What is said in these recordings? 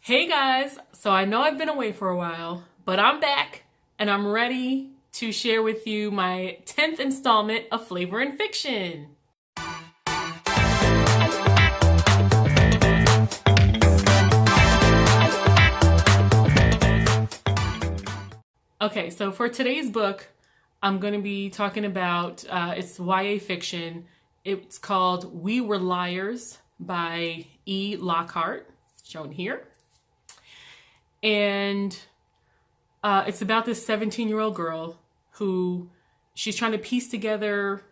Hey guys, so I know I've been away for a while, but I'm back and I'm ready to share with you my 10th installment of Flavor and Fiction. Okay, so for today's book, I'm going to be talking about, it's YA fiction. It's called We Were Liars by E. Lockhart, shown here. And it's about this 17-year-old girl who she's trying to piece together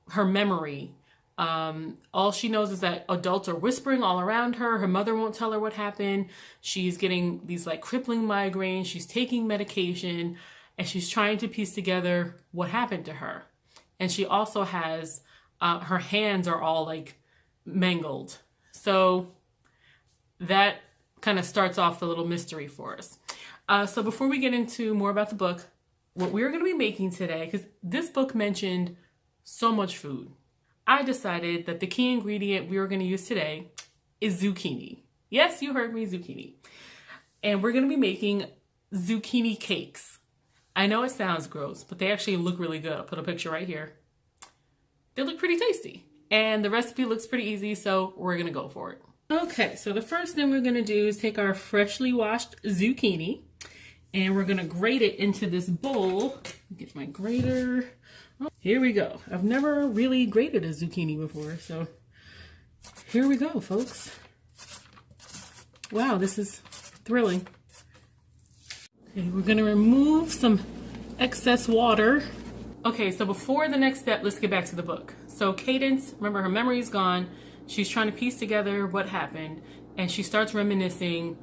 her memory. All she knows is that adults are whispering all around her. Her mother won't tell her what happened. She's getting these like crippling migraines. She's taking medication and she's trying to piece together what happened to her. And she also has, her hands are all like mangled. So that kind of starts off the little mystery for us. So before we get into more about the book, what we're going to be making today, because this book mentioned so much food, I decided that the key ingredient we were going to use today is zucchini. Yes, you heard me, zucchini. And we're going to be making zucchini cakes. I know it sounds gross, but they actually look really good. I'll put a picture right here. They look pretty tasty. And the recipe looks pretty easy, so we're going to go for it. Okay, so the first thing we're going to do is take our freshly washed zucchini and we're going to grate it into this bowl. Get my grater. Oh, here we go. I've never really grated a zucchini before, so here we go, folks. Wow, this is thrilling. Okay, we're going to remove some excess water. Okay, so before the next step, let's get back to the book. So Cadence, remember her memory's gone. She's trying to piece together what happened, and she starts reminiscing.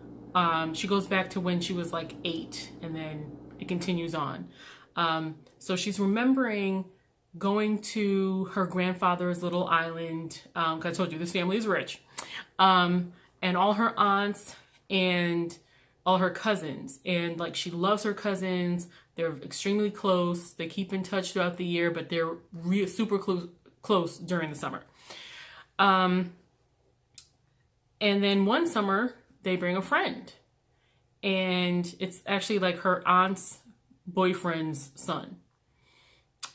She goes back to when she was like 8, and then it continues on. So she's remembering going to her grandfather's little island. 'Cause I told you this family is rich, and all her aunts and all her cousins, and like she loves her cousins. They're extremely close. They keep in touch throughout the year, but they're super close during the summer. And then one summer they bring a friend, and it's actually like her aunt's boyfriend's son.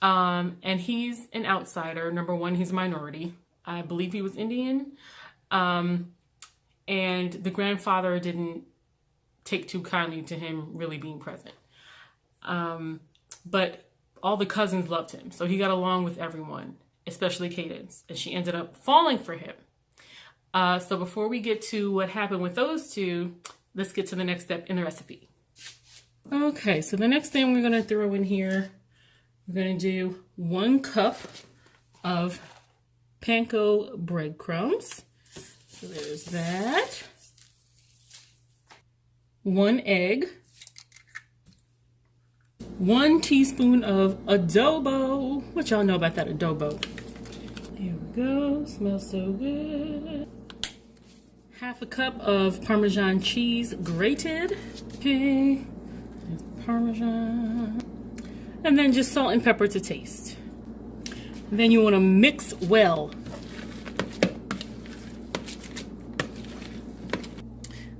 And he's an outsider. Number one, he's a minority. I believe he was Indian. And the grandfather didn't take too kindly to him really being present. But all the cousins loved him, so he got along with everyone, especially Cadence, and she ended up falling for him. So before we get to what happened with those two, let's get to the next step in the recipe. Okay, so the next thing we're going to throw in here, we're going to do 1 cup of panko breadcrumbs. So there's that. 1 egg. 1 teaspoon of adobo. What y'all know about that adobo? Here we go. Smells so good. 1/2 cup of Parmesan cheese grated. Okay. There's Parmesan. And then just salt and pepper to taste. And then you want to mix well.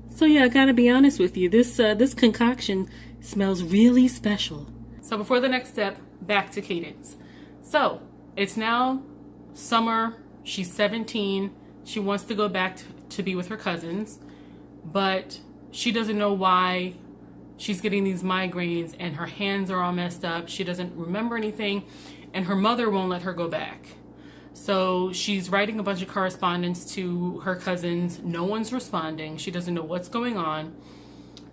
So yeah, I gotta be honest with you. This concoction smells really special. So before the next step, back to Cadence. So it's now summer. She's 17. She wants to go back to be with her cousins, but she doesn't know why she's getting these migraines and her hands are all messed up. She doesn't remember anything, and her mother won't let her go back. So she's writing a bunch of correspondence to her cousins. No one's responding. She doesn't know what's going on.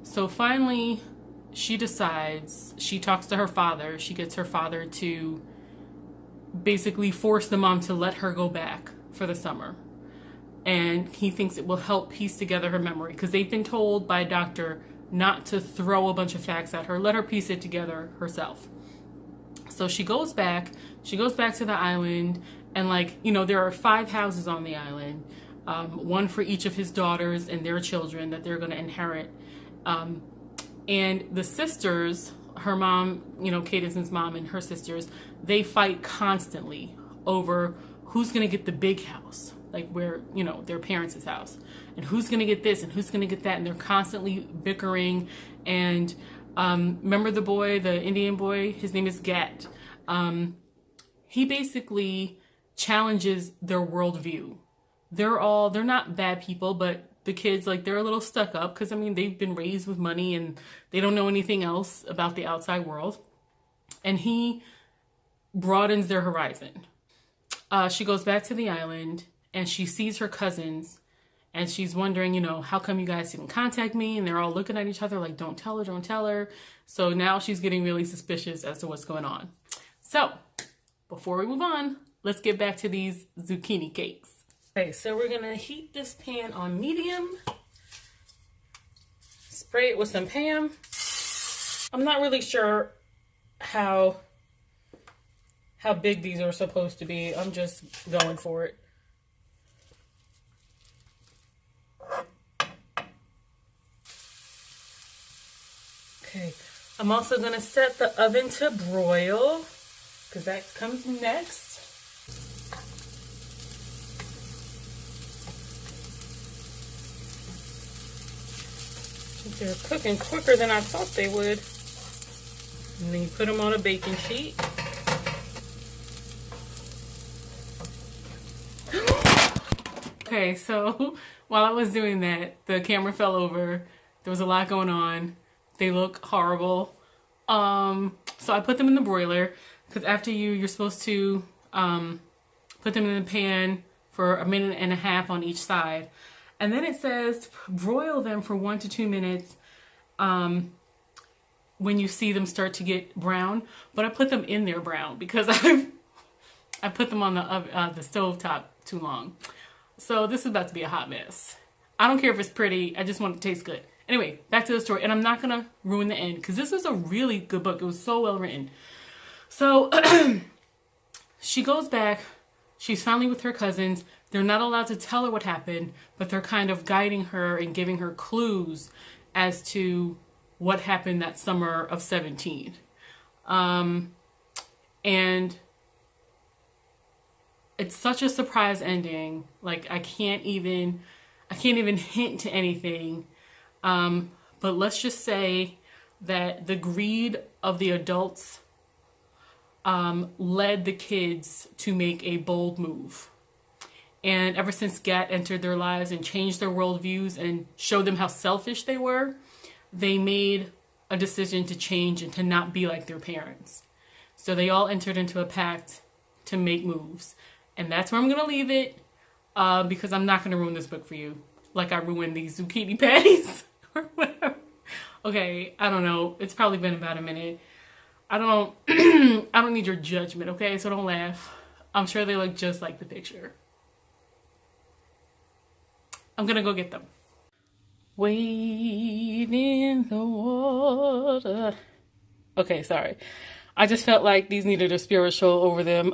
So finally, she decides, she talks to her father. She gets her father to basically force the mom to let her go back for the summer. And he thinks it will help piece together her memory, because they've been told by a doctor not to throw a bunch of facts at her. Let her piece it together herself. So she goes back to the island, and like, you know, there are 5 houses on the island, 1 for each of his daughters and their children that they're going to inherit. And the sisters, her mom, you know, Cadence's mom and her sisters, they fight constantly over who's going to get the big house. like where, you know, their parents' house, and who's gonna get this and who's gonna get that, and they're constantly bickering. And remember the boy, the Indian boy, his name is Gat. He basically challenges their worldview. They're not bad people, but the kids, like, they're a little stuck up because, I mean, they've been raised with money and they don't know anything else about the outside world. And he broadens their horizon. She goes back to the island and she sees her cousins and she's wondering, you know, how come you guys didn't contact me? And they're all looking at each other like, don't tell her, don't tell her. So now she's getting really suspicious as to what's going on. So before we move on, let's get back to these zucchini cakes. Okay, so we're gonna heat this pan on medium. Spray it with some Pam. I'm not really sure how big these are supposed to be. I'm just going for it. Okay, I'm also gonna set the oven to broil because that comes next. They're cooking quicker than I thought they would. And then you put them on a baking sheet. Okay, so while I was doing that, the camera fell over. There was a lot going on. They look horrible. So I put them in the broiler because after you're supposed to put them in the pan for 1.5 minutes on each side. And then it says broil them for 1 to 2 minutes when you see them start to get brown. But I put them in there brown because I put them on the stove top too long. So this is about to be a hot mess. I don't care if it's pretty. I just want it to taste good. Anyway, back to the story. And I'm not going to ruin the end because this was a really good book. It was so well written. So she goes back. She's finally with her cousins. They're not allowed to tell her what happened, but they're kind of guiding her and giving her clues as to what happened that summer of 17. And it's such a surprise ending. Like, I can't even hint to anything. But let's just say that the greed of the adults led the kids to make a bold move. And ever since Gat entered their lives and changed their worldviews and showed them how selfish they were, they made a decision to change and to not be like their parents. So they all entered into a pact to make moves. And that's where I'm going to leave it because I'm not going to ruin this book for you like I ruined these zucchini patties or whatever. Okay, I don't know. It's probably been about a minute. I don't need your judgment, okay? So don't laugh. I'm sure they look just like the picture. I'm gonna go get them. Wade in the water. Okay, sorry. I just felt like these needed a spiritual over them.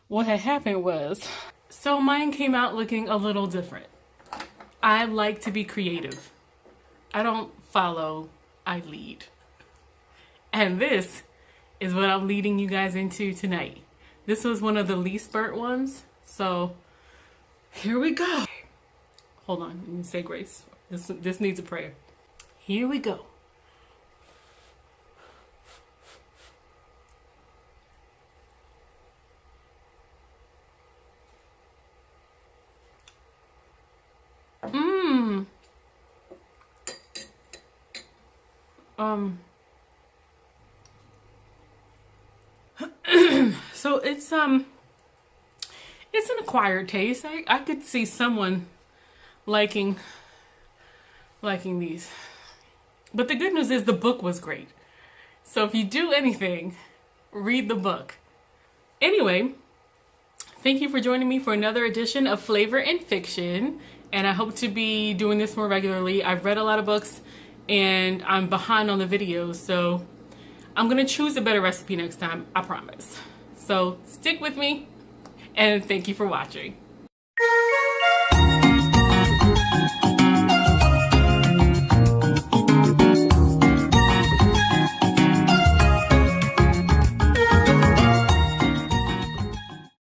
What had happened was, so mine came out looking a little different. I like to be creative. I don't follow, I lead. And this is what I'm leading you guys into tonight. This was one of the least burnt ones, so here we go. Hold on, let me say grace. This needs a prayer. Here we go. So it's an acquired taste. I could see someone liking these. But the good news is the book was great. So if you do anything, read the book. Anyway, thank you for joining me for another edition of Flavor and Fiction. And I hope to be doing this more regularly. I've read a lot of books and I'm behind on the videos. So I'm going to choose a better recipe next time, I promise. So stick with me and thank you for watching.